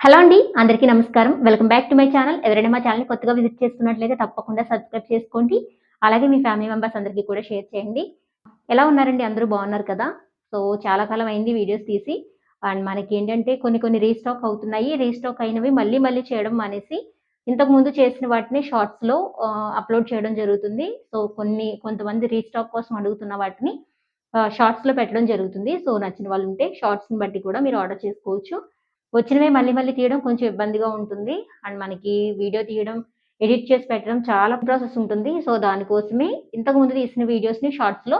Hello అండి, అందరికీ నమస్కారం. Welcome back to my channel. ఎవరైనా మా ఛానల్‌ని కొత్తగా విజిట్ చేస్తున్నట్లయితే తప్పకుండా సబ్స్క్రైబ్ చేసుకోండి. అలాగే మీ ఫ్యామిలీ మెంబర్స్ అందరికీ కూడా షేర్ చేయండి. ఎలా ఉన్నారండి? అందరూ బాగున్నారు కదా! సో, చాలా కాలం అయింది వీడియోస్ తీసి. అండ్ మనకేంటంటే కొన్ని రీస్టాక్ అవుతున్నాయి. రీస్టాక్ అయినవి మళ్ళీ మళ్ళీ చేయడం మానేసి, ఇంతకుముందు చేసిన వాటిని షార్ట్స్‌లో అప్‌లోడ్ చేయడం జరుగుతుంది. సో, కొంతమంది రీస్టాక్ కోసం అడుగుతున్న వాటిని షార్ట్స్‌లో పెట్టడం జరుగుతుంది. సో, నచ్చిన వాళ్ళుంటే షార్ట్స్‌ని బట్టి కూడా మీరు ఆర్డర్ చేసుకోవచ్చు. వచ్చినవే మళ్ళీ మళ్ళీ తీయడం కొంచెం ఇబ్బందిగా ఉంటుంది. అండ్ మనకి వీడియో తీయడం, ఎడిట్ చేసి పెట్టడం చాలా ప్రాసెస్ ఉంటుంది. సో, దానికోసమే ఇంతకుముందు తీసిన వీడియోస్‌ని షార్ట్స్‌లో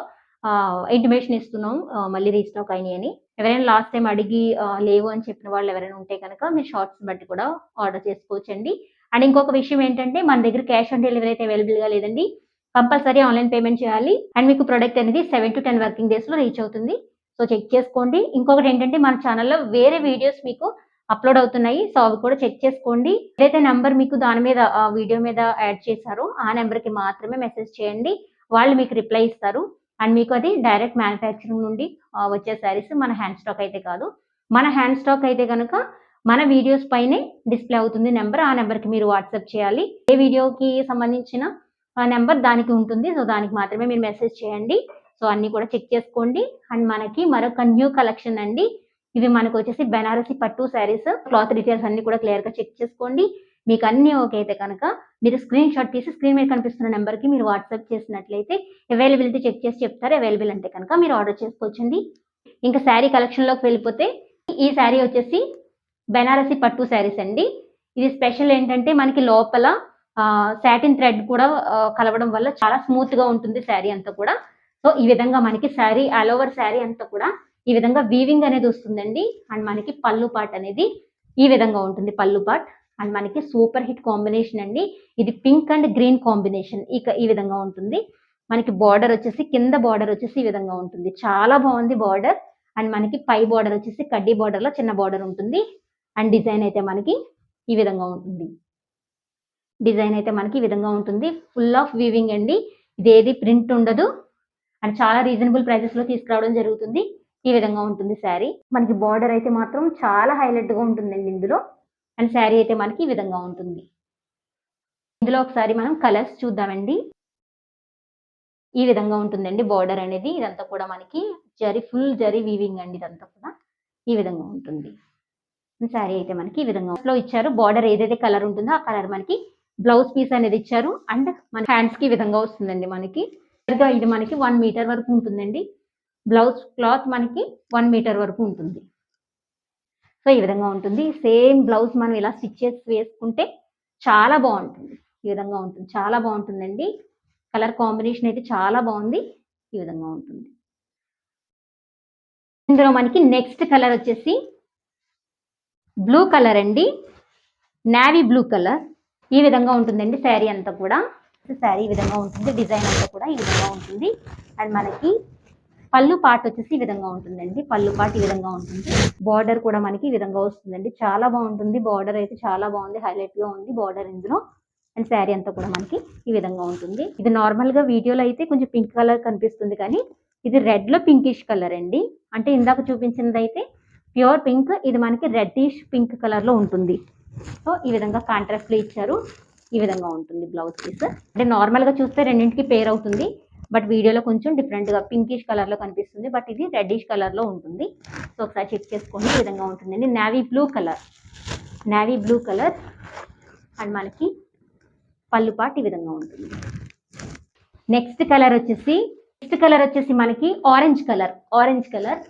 ఇంటిమేషన్ ఇస్తున్నాం. మళ్ళీ రీస్టాక్ అయినాయని. ఎవరైనా లాస్ట్ టైమ్ అడిగి లేవు అని చెప్పిన వాళ్ళు ఎవరైనా ఉంటే గనక మీరు షార్ట్స్‌ని బట్టి కూడా ఆర్డర్ చేసుకోవచ్చండి. అండ్ ఇంకొక విషయం ఏంటంటే మన దగ్గర క్యాష్ ఆన్ డెలివరీ అయితే అవైలబుల్‌గా లేదండి. కంపల్సరీ ఆన్‌లైన్ పేమెంట్ చేయాలి. అండ్ మీకు ప్రొడక్ట్ అనేది 7-10 వర్కింగ్ డేస్‌లో రీచ్ అవుతుంది. సో, చెక్ చేసుకోండి. ఇంకొకటేంటంటే మన ఛానెల్‌లో వేరే వీడియోస్ మీకు అప్‌లోడ్ అవుతున్నాయి. సో, అవి కూడా చెక్ చేసుకోండి. ఏదైతే నంబర్ మీకు దాని మీద వీడియో మీద యాడ్ చేశారో ఆ నంబర్‌కి మాత్రమే మెసేజ్ చేయండి. వాళ్ళు మీకు రిప్లై ఇస్తారు. అండ్ మీకు అది డైరెక్ట్ మ్యానుఫ్యాక్చరింగ్ నుండి వచ్చే శారీస్ మన హ్యాండ్ స్టాక్ అయితే కాదు. మన హ్యాండ్ స్టాక్ అయితే గనక మన వీడియోస్ పైనే డిస్‌ప్లే అవుతుంది నంబర్. ఆ నంబర్‌కి మీరు వాట్సాప్ చేయాలి. ఏ వీడియోకి సంబంధించిన నంబర్ దానికి ఉంటుంది. సో, దానికి మాత్రమే మీరు మెసేజ్ చేయండి. సో, అన్నీ కూడా చెక్ చేసుకోండి. అండ్ మనకి మరొక న్యూ కలెక్షన్ అండి. ఇవి మనకొచ్చేసి బెనారసి పట్టు శారీస్. క్లాత్ డీటెయిల్స్ అన్నీ కూడా క్లియర్‌గా చెక్ చేసుకోండి. మీకు అన్నీ ఓకే అయితే కనుక మీరు స్క్రీన్ షాట్ తీసి స్క్రీన్ మీద కనిపిస్తున్న నంబర్‌కి మీరు వాట్సాప్ చేసినట్లయితే అవైలబిలిటీ చెక్ చేసి చెప్తారు. అవైలబుల్ అంటే కనుక మీరు ఆర్డర్ చేసుకోవచ్చండి. ఇంకా శారీ కలెక్షన్‌లోకి వెళ్ళిపోతే ఈ శారీ వచ్చేసి బెనారసి పట్టు శారీస్ అండి. ఇది స్పెషల్ ఏంటంటే మనకి లోపల సాటిన్ థ్రెడ్ కూడా కలవడం వల్ల చాలా స్మూత్‌గా ఉంటుంది శారీ అంతా కూడా. సో, ఈ విధంగా మనకి శారీ ఆల్ ఓవర్ శారీ అంతా కూడా ఈ విధంగా వీవింగ్ అనేది వస్తుందండి. అండ్ మనకి పల్లు పార్ట్ అనేది ఈ విధంగా ఉంటుంది పల్లు పార్ట్. అండ్ మనకి సూపర్ హిట్ కాంబినేషన్ అండి. ఇది పింక్ అండ్ గ్రీన్ కాంబినేషన్. ఈ విధంగా ఉంటుంది. మనకి బార్డర్ వచ్చేసి కింద బార్డర్ వచ్చేసి ఈ విధంగా ఉంటుంది. చాలా బాగుంది బార్డర్. అండ్ మనకి పై బార్డర్ వచ్చేసి కడ్డీ బార్డర్‌లో చిన్న బార్డర్ ఉంటుంది. అండ్ డిజైన్ అయితే మనకి ఈ విధంగా ఉంటుంది. డిజైన్ అయితే మనకి ఈ విధంగా ఉంటుంది. ఫుల్ ఆఫ్ వీవింగ్ అండి. ఇదేది ప్రింట్ ఉండదు. అండ్ చాలా రీజనబుల్ ప్రైసెస్‌లో తీసుకురావడం జరుగుతుంది. ఈ విధంగా ఉంటుంది శారీ. మనకి బార్డర్ అయితే మాత్రం చాలా హైలైట్‌గా ఉంటుందండి ఇందులో. అండ్ శారీ అయితే మనకి ఈ విధంగా ఉంటుంది. ఇందులో ఒకసారి మనం కలర్స్ చూద్దామండి. ఈ విధంగా ఉంటుందండి బార్డర్ అనేది. ఇదంతా కూడా మనకి ఫుల్ జరీ వీవింగ్ అండి ఇదంతా కూడా. ఈ విధంగా ఉంటుంది. శారీ అయితే మనకి ఈ విధంగా ఇచ్చారు. బార్డర్ ఏదైతే కలర్ ఉంటుందో ఆ కలర్ మనకి బ్లౌజ్ పీస్ అనేది ఇచ్చారు. అండ్ మన హ్యాండ్స్‌కి ఈ విధంగా వస్తుందండి మనకి. ఇది మనకి 1 మీటర్ వరకు ఉంటుందండి. బ్లౌజ్ క్లాత్ మనకి 1 మీటర్ వరకు ఉంటుంది. సో, ఈ విధంగా ఉంటుంది. సేమ్ బ్లౌజ్ మనం ఇలా స్టిచ్ చేసి వేసుకుంటే చాలా బావుంటుంది. ఈ విధంగా ఉంటుంది. చాలా బావుంటుందండి. కలర్ కాంబినేషన్ అయితే చాలా బావుంది. ఈ విధంగా ఉంటుంది. ఇందులో మనకి నెక్స్ట్ కలర్ వచ్చేసి బ్లూ కలర్ అండి. Navy blue colour. ఈ విధంగా ఉంటుందండి శారీ అంతా కూడా. శారీ ఈ విధంగా ఉంటుంది. డిజైన్ అంతా కూడా ఈ విధంగా ఉంటుంది. అండ్ మనకి పళ్ళు పార్ట్ వచ్చేసి ఈ విధంగా ఉంటుందండి. పళ్ళు పార్ట్ ఈ విధంగా ఉంటుంది. బార్డర్ కూడా మనకి ఈ విధంగా వస్తుందండి. చాలా బాగుంటుంది. బార్డర్ అయితే చాలా బాగుంది. హైలైట్‌గా ఉంది బార్డర్ ఇందులో. అండ్ శారీ అంతా కూడా మనకి ఈ విధంగా ఉంటుంది. ఇది నార్మల్‌గా వీడియోలో అయితే కొంచెం పింక్ కలర్ కనిపిస్తుంది కానీ ఇది రెడ్‌లో పింకిష్ కలర్ అండి. అంటే ఇందాక చూపించినదైతే ప్యూర్ పింక్. ఇది మనకి రెడ్డిష్ పింక్ కలర్‌లో ఉంటుంది. సో, ఈ విధంగా కాంట్రాస్ట్‌లో ఇచ్చారు. ఈ విధంగా ఉంటుంది బ్లౌజ్ పీస్. అంటే నార్మల్‌గా చూస్తే రెండింటికి పేర్ అవుతుంది. బట్ వీడియోలో కొంచెం డిఫరెంట్‌గా పింకిష్ కలర్‌లో కనిపిస్తుంది. బట్ ఇది రెడ్డిష్ కలర్‌లో ఉంటుంది. సో, ఒకసారి చెక్ చేసుకోండి. ఈ విధంగా ఉంటుందండి. Navy blue colour. Navy blue colour. And మనకి పళ్ళు పార్ట్ ఈ విధంగా ఉంటుంది. నెక్స్ట్ కలర్ వచ్చేసి మనకి ఆరెంజ్ కలర్. ఆరెంజ్ కలర్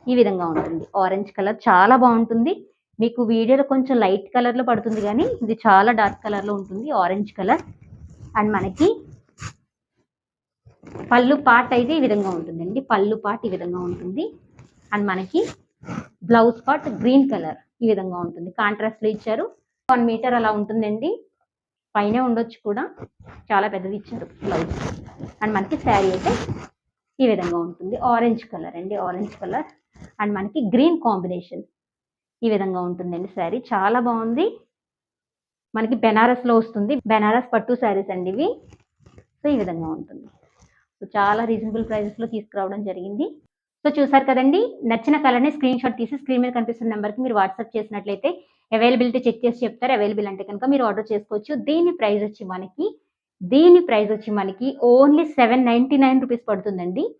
ఈ విధంగా ఉంటుంది. ఆరెంజ్ కలర్ చాలా బాగుంటుంది. మీకు వీడియోలో కొంచెం లైట్ కలర్‌లో పడుతుంది కానీ ఇది చాలా డార్క్ కలర్‌లో ఉంటుంది. Orange colour. అండ్ మనకి పళ్ళు పార్ట్ అయితే ఈ విధంగా ఉంటుందండి. పళ్ళు పార్ట్ ఈ విధంగా ఉంటుంది. అండ్ మనకి బ్లౌజ్ పార్ట్ గ్రీన్ కలర్ ఈ విధంగా ఉంటుంది. కాంట్రాస్ట్‌లో ఇచ్చారు. 1 మీటర్ అలా ఉంటుందండి. పైనే ఉండొచ్చు కూడా. చాలా పెద్దది ఇచ్చారు బ్లౌజ్. అండ్ మనకి శారీ అయితే ఈ విధంగా ఉంటుంది. ఆరెంజ్ కలర్ అండి. Orange colour. అండ్ మనకి గ్రీన్ కాంబినేషన్ ఈ విధంగా ఉంటుందండి శారీ. చాలా బాగుంది. మనకి బెనారస్‌లో వస్తుంది. బెనారస్ పట్టు శారీస్ అండి ఇవి. సో, ఈ విధంగా ఉంటుంది. సో, చాలా రీజనబుల్ ప్రైసెస్‌లో తీసుకురావడం జరిగింది. సో చూసారు కదండీ! నచ్చిన కలర్‌ని స్క్రీన్‌షాట్ తీసి స్క్రీన్ మీద కనిపిస్తున్న నంబర్‌కి మీరు వాట్సాప్ చేసినట్లయితే అవైలబిలిటీ చెక్ చేసి చెప్తారు. అవైలబుల్ అంటే కనుక మీరు ఆర్డర్ చేసుకోవచ్చు. దీని ప్రైస్ వచ్చి మనకి ఓన్లీ రూ. 799 పడుతుందండి. రూ.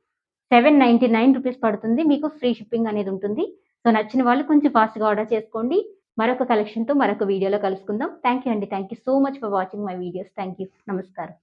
799 పడుతుంది. మీకు ఫ్రీ షిప్పింగ్ అనేది ఉంటుంది. సో నచ్చిన వాళ్ళు కొంచెం ఫాస్ట్‌గా ఆర్డర్ చేసుకోండి. మరొక కలెక్షన్‌తో మరొక వీడియోలో కలుసుకుందాం. థాంక్ యూ అండి. Thank you so much for watching my videos. Thank you. నమస్కారం.